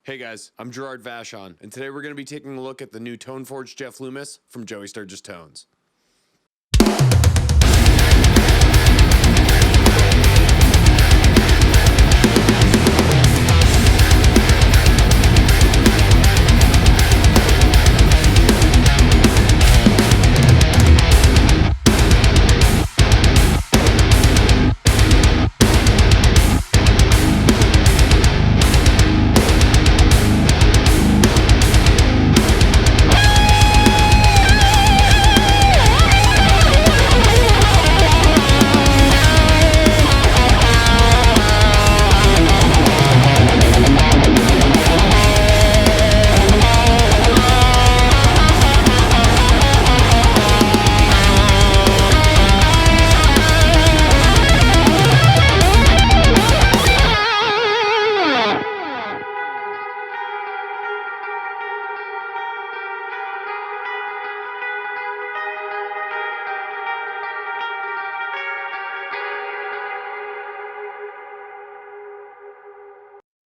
Hey guys, I'm Gerard Vachon, and today we're going to be taking a look at the new Toneforge Jeff Loomis from Joey Sturgis Tones.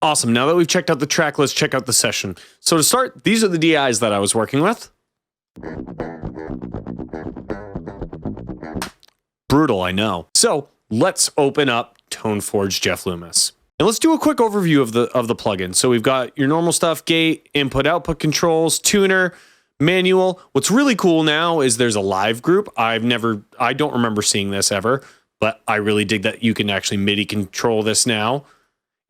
Awesome. Now that we've checked out the track, let's check out the session. So to start, these are the DIs that I was working with. Brutal, I know. So let's open up Toneforge Jeff Loomis. And let's do a quick overview of the plugin. So we've got your normal stuff, gate, input, output controls, tuner, manual. What's really cool now is there's a live group. I don't remember seeing this ever, but I really dig that you can actually MIDI control this now.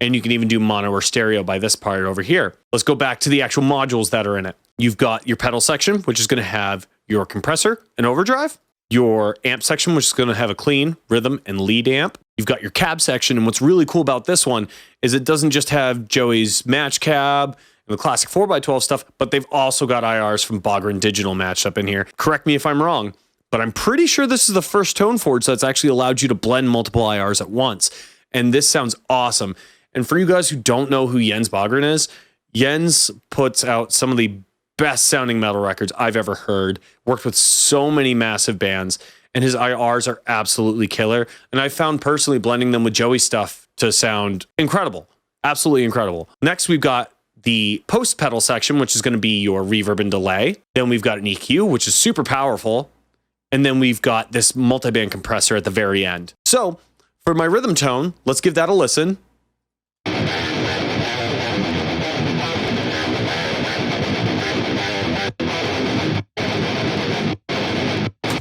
And you can even do mono or stereo by this part over here. Let's go back to the actual modules that are in it. You've got your pedal section, which is going to have your compressor and overdrive. Your amp section, which is going to have a clean, rhythm, and lead amp. You've got your cab section, and what's really cool about this one is it doesn't just have Joey's match cab and the classic 4x12 stuff, but they've also got IRs from Bogren Digital matched up in here. Correct me if I'm wrong, but I'm pretty sure this is the first Toneforge that's actually allowed you to blend multiple IRs at once. And this sounds awesome. And for you guys who don't know who Jens Bogren is, Jens puts out some of the best sounding metal records I've ever heard, worked with so many massive bands, and his IRs are absolutely killer. And I found personally blending them with Joey stuff to sound incredible, absolutely incredible. Next, we've got the post pedal section, which is going to be your reverb and delay. Then we've got an EQ, which is super powerful. And then we've got this multi-band compressor at the very end. So for my rhythm tone, let's give that a listen.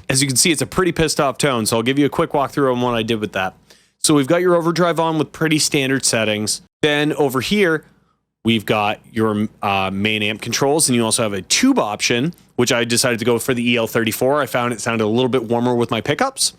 As you can see, it's a pretty pissed off tone, so I'll give you a quick walkthrough on what I did with that. So we've got your overdrive on with pretty standard settings. Then over here, we've got your main amp controls, and you also have a tube option, which I decided to go for the EL34. I found it sounded a little bit warmer with my pickups.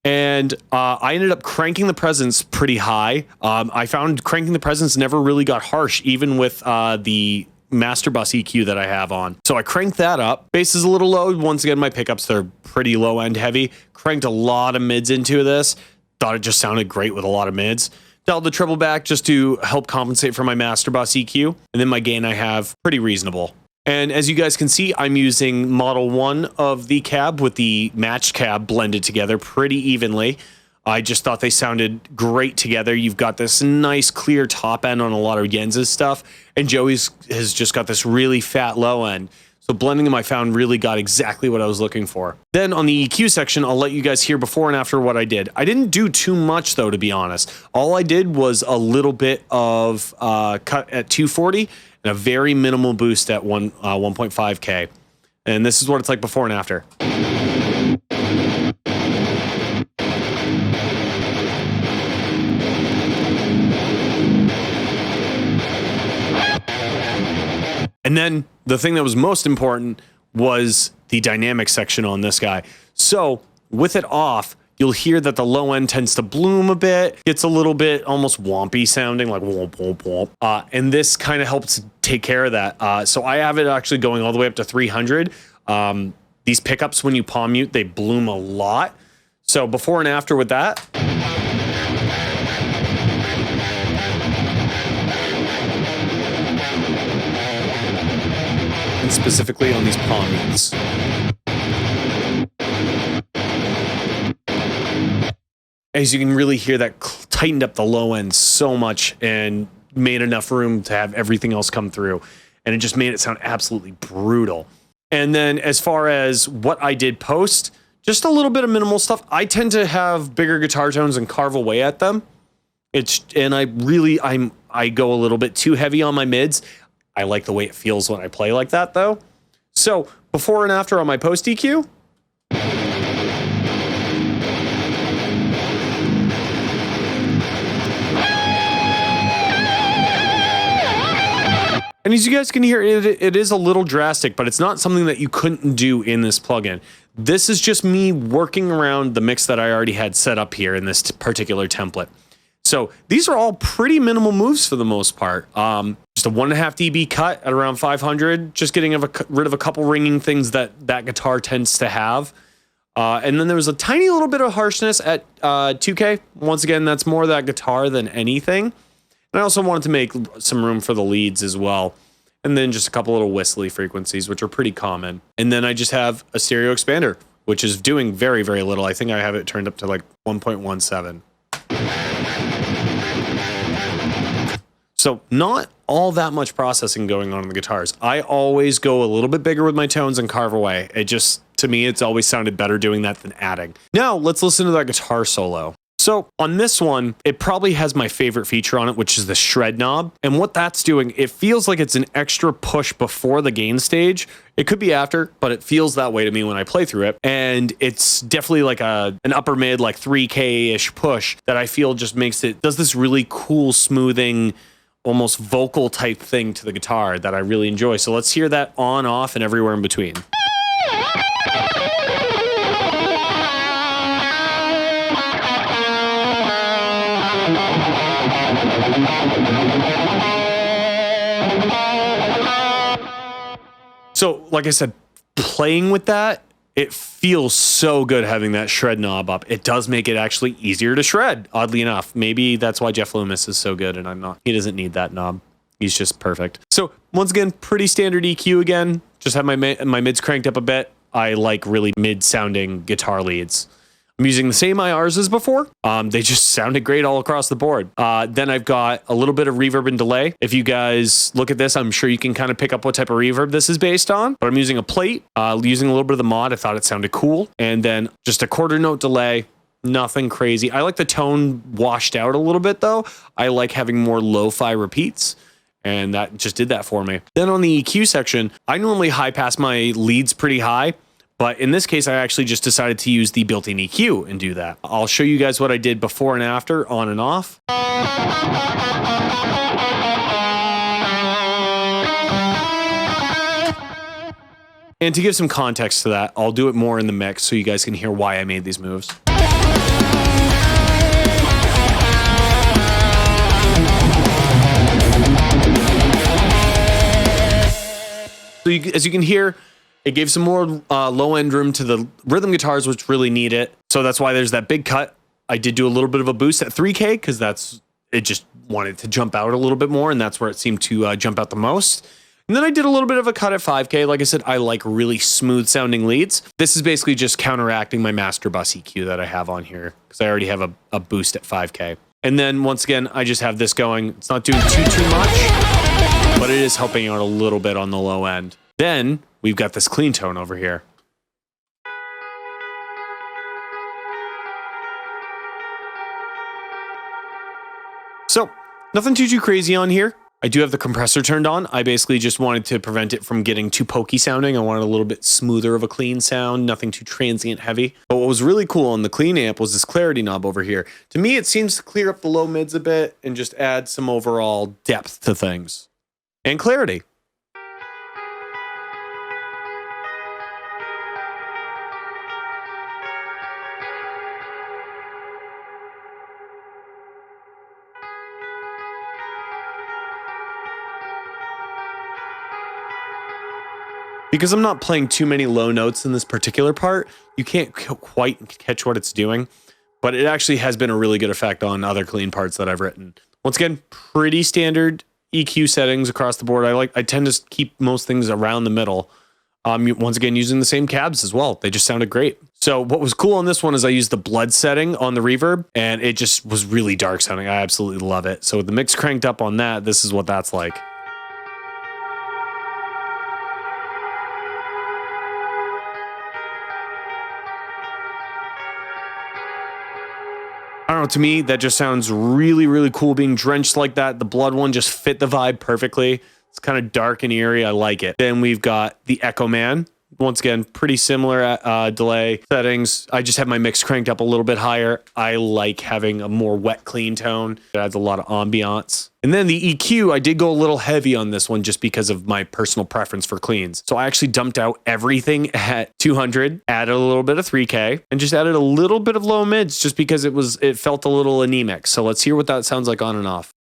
And I ended up cranking the presence pretty high. I found cranking the presence never really got harsh, even with the master bus EQ that I have on. So I cranked that up. Bass is a little low. Once again, my pickups, they're pretty low end heavy. Cranked a lot of mids into this. Thought it just sounded great with a lot of mids. Dialed the treble back just to help compensate for my master bus EQ. And then my gain I have pretty reasonable. And as you guys can see, I'm using Model 1 of the cab with the matched cab blended together pretty evenly. I just thought they sounded great together. You've got this nice clear top end on a lot of Jens's stuff, and Joey's has just got this really fat low end. So blending them I found really got exactly what I was looking for. Then on the EQ section, I'll let you guys hear before and after what I did. I didn't do too much though, to be honest. All I did was a little bit of cut at 240 and a very minimal boost at 1.5K. And this is what it's like before and after. And then the thing that was most important was the dynamic section on this guy. So with it off, you'll hear that the low end tends to bloom a bit, gets a little bit almost wompy sounding, like womp, womp, womp. And this kind of helps take care of that. So I have it actually going all the way up to 300. These pickups, when you palm mute, they bloom a lot. So before and after with that. And specifically on these palm mutes. As you can really hear that tightened up the low end so much, and made enough room to have everything else come through. And it just made it sound absolutely brutal. And then as far as what I did post, just a little bit of minimal stuff. I tend to have bigger guitar tones and carve away at them. I go a little bit too heavy on my mids. I like the way it feels when I play like that though. So before and after on my post EQ. And as you guys can hear, it is a little drastic, but it's not something that you couldn't do in this plugin. This is just me working around the mix that I already had set up here in this particular template. So these are all pretty minimal moves for the most part. Just a 1.5 dB cut at around 500, just getting rid of a couple ringing things that guitar tends to have. And then there was a tiny little bit of harshness at 2K. Once again, that's more that guitar than anything. And I also wanted to make some room for the leads as well. And then just a couple little whistly frequencies, which are pretty common. And then I just have a stereo expander, which is doing very, very little. I think I have it turned up to like 1.17. So not all that much processing going on in the guitars. I always go a little bit bigger with my tones and carve away. It just, to me, it's always sounded better doing that than adding. Now let's listen to that guitar solo. So on this one, it probably has my favorite feature on it, which is the shred knob. And what that's doing, it feels like it's an extra push before the gain stage. It could be after, but it feels that way to me when I play through it. And it's definitely like an upper mid, like 3K-ish push that I feel just does this really cool smoothing, almost vocal type thing to the guitar that I really enjoy. So let's hear that on, off, and everywhere in between. So, like I said, playing with that, it feels so good having that shred knob up. It does make it actually easier to shred, oddly enough. Maybe that's why Jeff Loomis is so good and I'm not. He doesn't need that knob. He's just perfect. So, once again, pretty standard EQ again. Just have my mids cranked up a bit. I like really mid-sounding guitar leads. I'm using the same IRs as before. They just sounded great all across the board. Then I've got a little bit of reverb and delay. If you guys look at this, I'm sure you can kind of pick up what type of reverb this is based on. But I'm using a plate, using a little bit of the mod. I thought it sounded cool. And then just a quarter note delay. Nothing crazy. I like the tone washed out a little bit though. I like having more lo-fi repeats. And that just did that for me. Then on the EQ section, I normally high pass my leads pretty high. But in this case, I actually just decided to use the built-in EQ and do that. I'll show you guys what I did before and after, on and off. And to give some context to that, I'll do it more in the mix so you guys can hear why I made these moves. So as you can hear, it gave some more low-end room to the rhythm guitars, which really need it. So that's why there's that big cut. I did do a little bit of a boost at 3K because it just wanted to jump out a little bit more, and that's where it seemed to jump out the most. And then I did a little bit of a cut at 5K. Like I said, I like really smooth-sounding leads. This is basically just counteracting my master bus EQ that I have on here because I already have a boost at 5K. And then once again, I just have this going. It's not doing too much, but it is helping out a little bit on the low end. Then we've got this clean tone over here. So nothing too crazy on here. I do have the compressor turned on. I basically just wanted to prevent it from getting too pokey sounding. I wanted a little bit smoother of a clean sound, nothing too transient heavy. But what was really cool on the clean amp was this clarity knob over here. To me, it seems to clear up the low mids a bit and just add some overall depth to things. And clarity. Because I'm not playing too many low notes in this particular part, you can't quite catch what it's doing, but it actually has been a really good effect on other clean parts that I've written. Once again, pretty standard EQ settings across the board. I tend to keep most things around the middle. Once again, using the same cabs as well. They just sounded great. So what was cool on this one is I used the blood setting on the reverb, and it just was really dark sounding. I absolutely love it. So with the mix cranked up on that, this is what that's like. I don't know, to me, that just sounds really, really cool being drenched like that. The blood one just fit the vibe perfectly. It's kind of dark and eerie. I like it. Then we've got the Echo Man. Once again, pretty similar delay settings. I just have my mix cranked up a little bit higher. I like having a more wet, clean tone. It adds a lot of ambiance. And then the EQ, I did go a little heavy on this one just because of my personal preference for cleans. So I actually dumped out everything at 200, added a little bit of 3K, and just added a little bit of low mids just because it felt a little anemic. So let's hear what that sounds like on and off.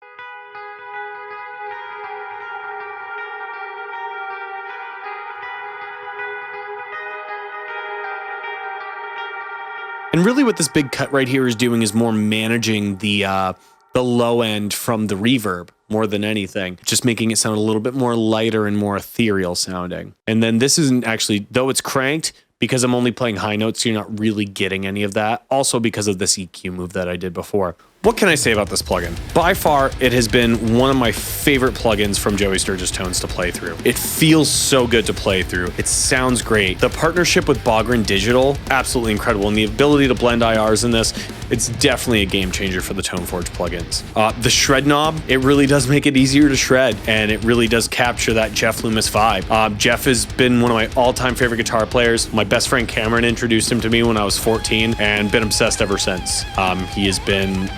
And really what this big cut right here is doing is more managing the low end from the reverb more than anything, just making it sound a little bit more lighter and more ethereal sounding. And then this isn't actually, though it's cranked, because I'm only playing high notes, you're not really getting any of that. Also because of this EQ move that I did before. What can I say about this plugin? By far, it has been one of my favorite plugins from Joey Sturgis Tones to play through. It feels so good to play through. It sounds great. The partnership with Bogren Digital, absolutely incredible. And the ability to blend IRs in this, it's definitely a game changer for the Toneforge plugins. The shred knob, it really does make it easier to shred, and it really does capture that Jeff Loomis vibe. Jeff has been one of my all-time favorite guitar players. My best friend Cameron introduced him to me when I was 14 and been obsessed ever since.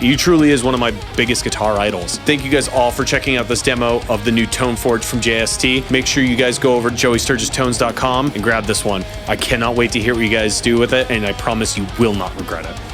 He truly is one of my biggest guitar idols. Thank you guys all for checking out this demo of the new Toneforge from JST. Make sure you guys go over to joeysturgistones.com and grab this one. I cannot wait to hear what you guys do with it, and I promise you will not regret it.